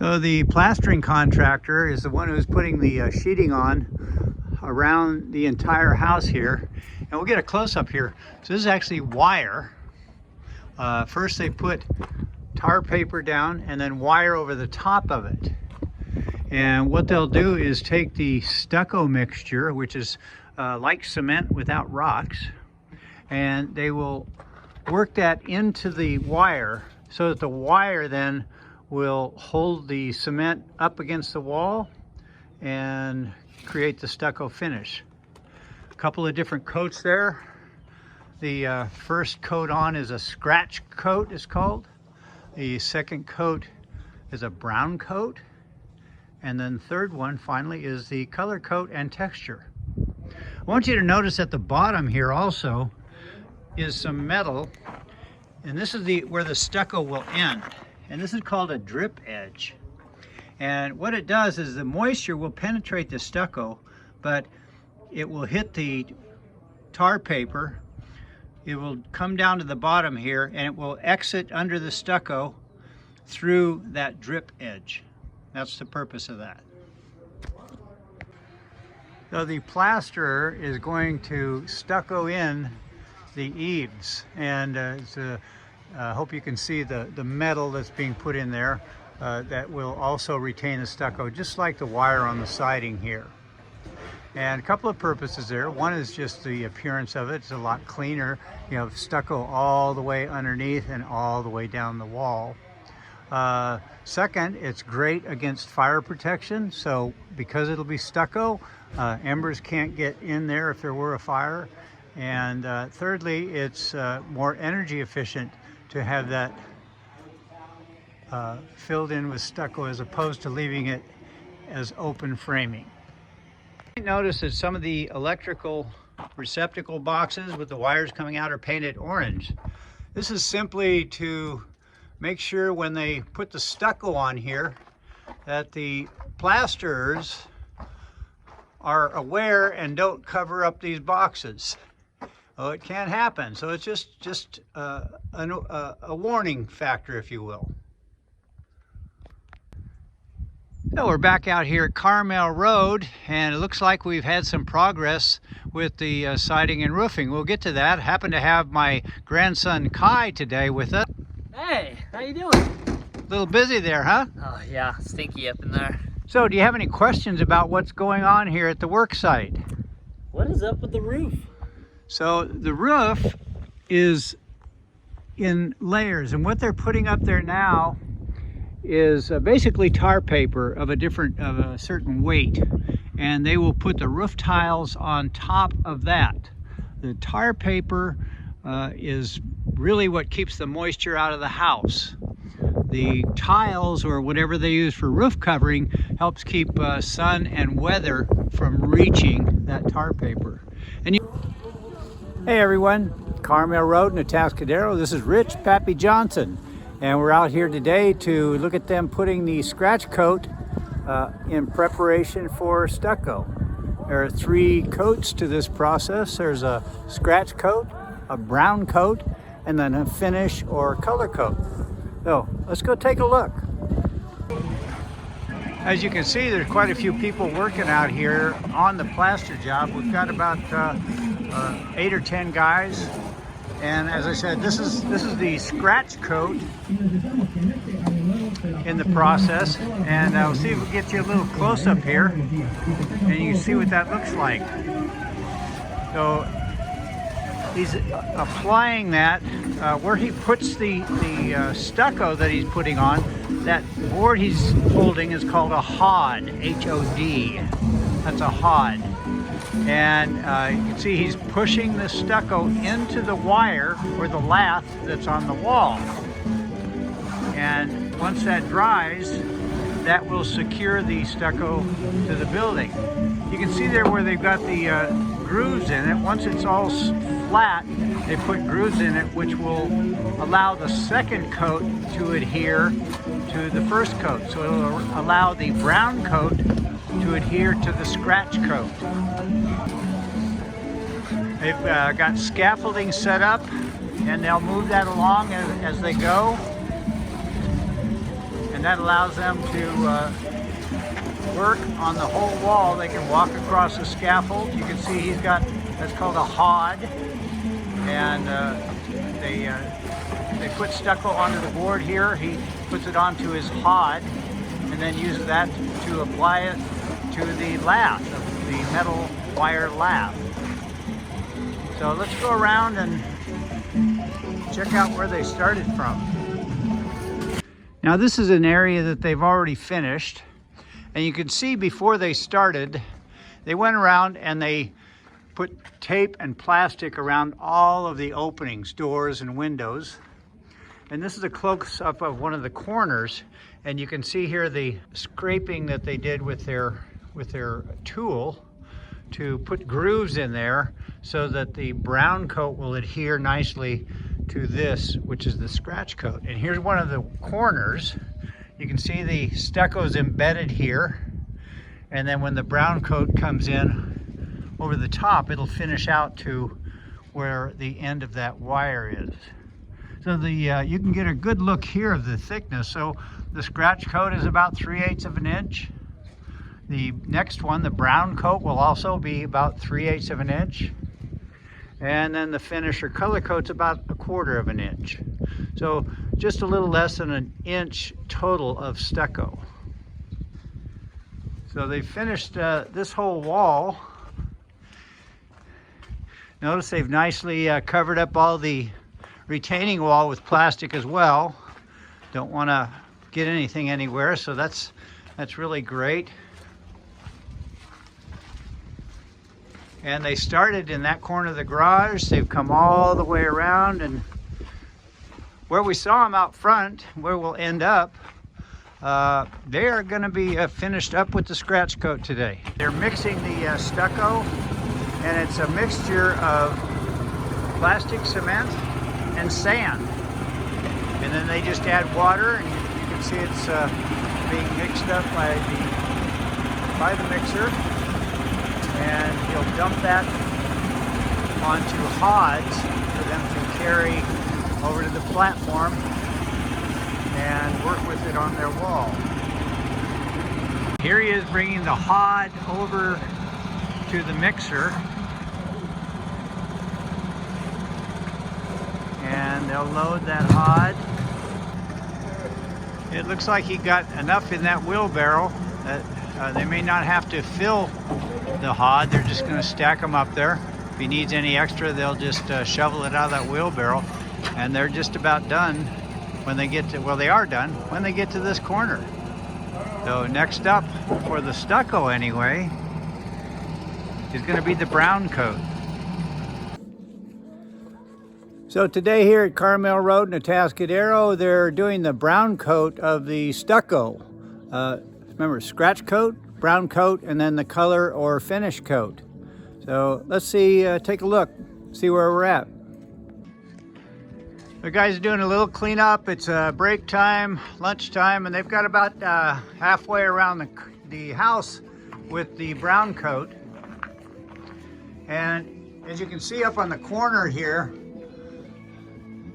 So the plastering contractor is the one who's putting the sheeting on around the entire house here. And we'll get a close-up here. So this is actually wire. First they put tar paper down and then wire over the top of it. And what they'll do is take the stucco mixture, which is like cement without rocks, and they will work that into the wire so that the wire then will hold the cement up against the wall and create the stucco finish. A couple of different coats there. The first coat on is a scratch coat, it's called. The second coat is a brown coat. And then the third one finally is the color coat and texture. I want you to notice at the bottom here also is some metal, and this is where the stucco will end. And this is called a drip edge. And what it does is the moisture will penetrate the stucco, but it will hit the tar paper. It will come down to the bottom here, and it will exit under the stucco through that drip edge. That's the purpose of that. So the plasterer is going to stucco in the eaves, and I hope you can see the metal that's being put in there that will also retain the stucco, just like the wire on the siding here. And a couple of purposes there. One is just the appearance of it. It's a lot cleaner. You have stucco all the way underneath and all the way down the wall. Second, it's great against fire protection. So because it'll be stucco, embers can't get in there if there were a fire. And thirdly, it's more energy efficient to have that filled in with stucco as opposed to leaving it as open framing. You notice that some of the electrical receptacle boxes with the wires coming out are painted orange. This is simply to make sure when they put the stucco on here that the plasterers are aware and don't cover up these boxes. Oh, it can happen. So it's just a warning factor, if you will. So we're back out here at Carmel Road, and it looks like we've had some progress with the siding and roofing. We'll get to that. I happen to have my grandson Kai today with us. Hey, how you doing? A little busy there, huh? Oh yeah, stinky up in there. So do you have any questions about what's going on here at the work site? What is up with the roof? So the roof is in layers, and what they're putting up there now is basically tar paper of a certain weight, and they will put the roof tiles on top of that. The tar paper is really what keeps the moisture out of the house. The tiles, or whatever they use for roof covering, helps keep sun and weather from reaching that tar paper. And hey everyone, Carmel Road in Atascadero. This is Rich Pappy Johnson, and we're out here today to look at them putting the scratch coat in preparation for stucco. There are 3 coats to this process. There's a scratch coat, a brown coat, and then a finish or color coat. So let's go take a look. As you can see, there's quite a few people working out here on the plaster job. We've got about 8 or 10 guys, and as I said, this is the scratch coat in the process, and I'll see if we get you a little close up here, and you can see what that looks like. So he's applying that where he puts the stucco that he's putting on. That board he's holding is called a hod, H-O-D. That's a hod. And you can see he's pushing the stucco into the wire or the lath that's on the wall. And once that dries, that will secure the stucco to the building. You can see there where they've got the grooves in it. Once it's all flat, they put grooves in it, which will allow the second coat to adhere to the first coat. So it'll allow the brown coat to adhere to the scratch coat. They've got scaffolding set up, and they'll move that along as they go. And and that allows them to work on the whole wall. They can walk across the scaffold. You can see he's got, that's called a hod, and they put stucco onto the board here. He puts it onto his hod and then uses that to apply it to the lath, the metal wire lath. So let's go around and check out where they started from. Now this is an area that they've already finished, and you can see before they started, they went around and they put tape and plastic around all of the openings, doors and windows. And this is a close-up of one of the corners, and you can see here the scraping that they did with their tool to put grooves in there so that the brown coat will adhere nicely to this, which is the scratch coat. And here's one of the corners. You can see the stucco is embedded here, and then when the brown coat comes in over the top, it'll finish out to where the end of that wire is. So you can get a good look here of the thickness. So the scratch coat is about 3/8 of an inch. The next one, the brown coat, will also be about 3/8 of an inch. And then the finish or color coat's about 1/4 of an inch. So just a little less than an inch total of stucco. So they finished this whole wall. Notice they've nicely covered up all the retaining wall with plastic as well. Don't want to get anything anywhere, so that's really great. And they started in that corner of the garage. They've come all the way around, and where we saw them out front, where we'll end up, they are going to be finished up with the scratch coat today. They're mixing the stucco, and it's a mixture of plastic cement and sand. And then they just add water, and you can see it's being mixed up by the mixer. And he'll dump that onto hods for them to carry over to the platform and work with it on their wall. Here he is bringing the hod over to the mixer, and they'll load that hod. It looks like he got enough in that wheelbarrow that they may not have to fill the hod. They're just going to stack them up there. If he needs any extra, they'll just shovel it out of that wheelbarrow, and they're just about done when they get to, well, they are done when they get to this corner. So next up, for the stucco anyway, is going to be the brown coat. So today here at Carmel Road in Atascadero, they're doing the brown coat of the stucco. Remember, scratch coat, brown coat, and then the color or finish coat. So let's see, take a look, see where we're at. The guys are doing a little cleanup. It's break time, lunchtime, and they've got about halfway around the house with the brown coat. And as you can see up on the corner here,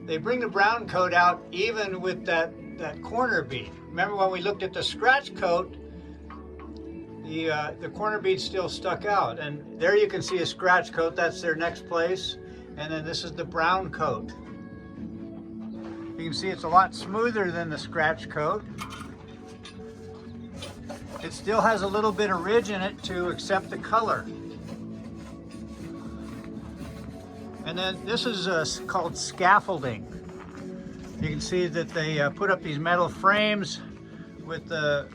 they bring the brown coat out even with that corner bead. Remember when we looked at the scratch coat, the corner bead still stuck out, and there you can see a scratch coat. That's their next place, and then this is the brown coat. You can see it's a lot smoother than the scratch coat. It still has a little bit of ridge in it to accept the color. And then this is called scaffolding. You can see that they put up these metal frames with the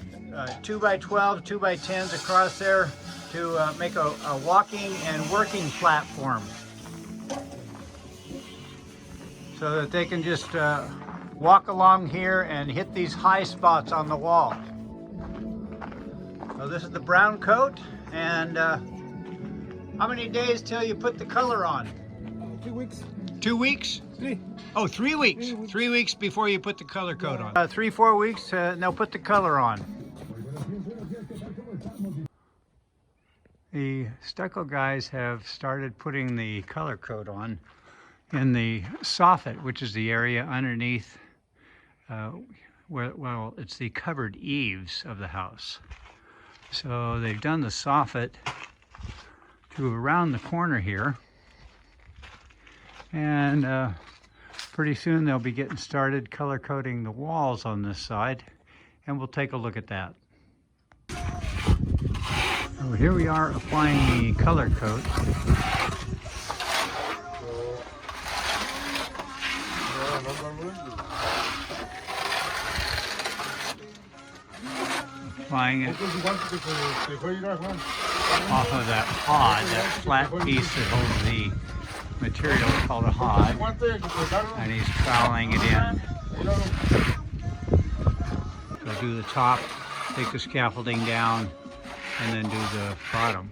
2x12, 2x10s across there to make a walking and working platform, so that they can just walk along here and hit these high spots on the wall. So this is the brown coat, and how many days till you put the color on? 2 weeks. 2 weeks? 3. Oh, 3 weeks. 3 weeks. 3 weeks before you put the color coat on. 3-4 weeks, and they'll put the color on. The stucco guys have started putting the color coat on in the soffit, which is the area underneath well, it's the covered eaves of the house. So they've done the soffit to around the corner here. And pretty soon they'll be getting started color coding the walls on this side. And we'll take a look at that. So here we are applying the color coat. Applying it off of that hod, that flat piece that holds the material called a hod, and he's troweling it in. So do the top, take the scaffolding down, and then do the bottom.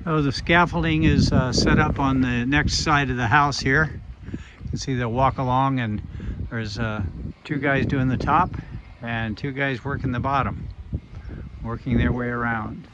Oh, the scaffolding is set up on the next side of the house here. You can see they'll walk along, and there's two guys doing the top and two guys working the bottom, working their way around.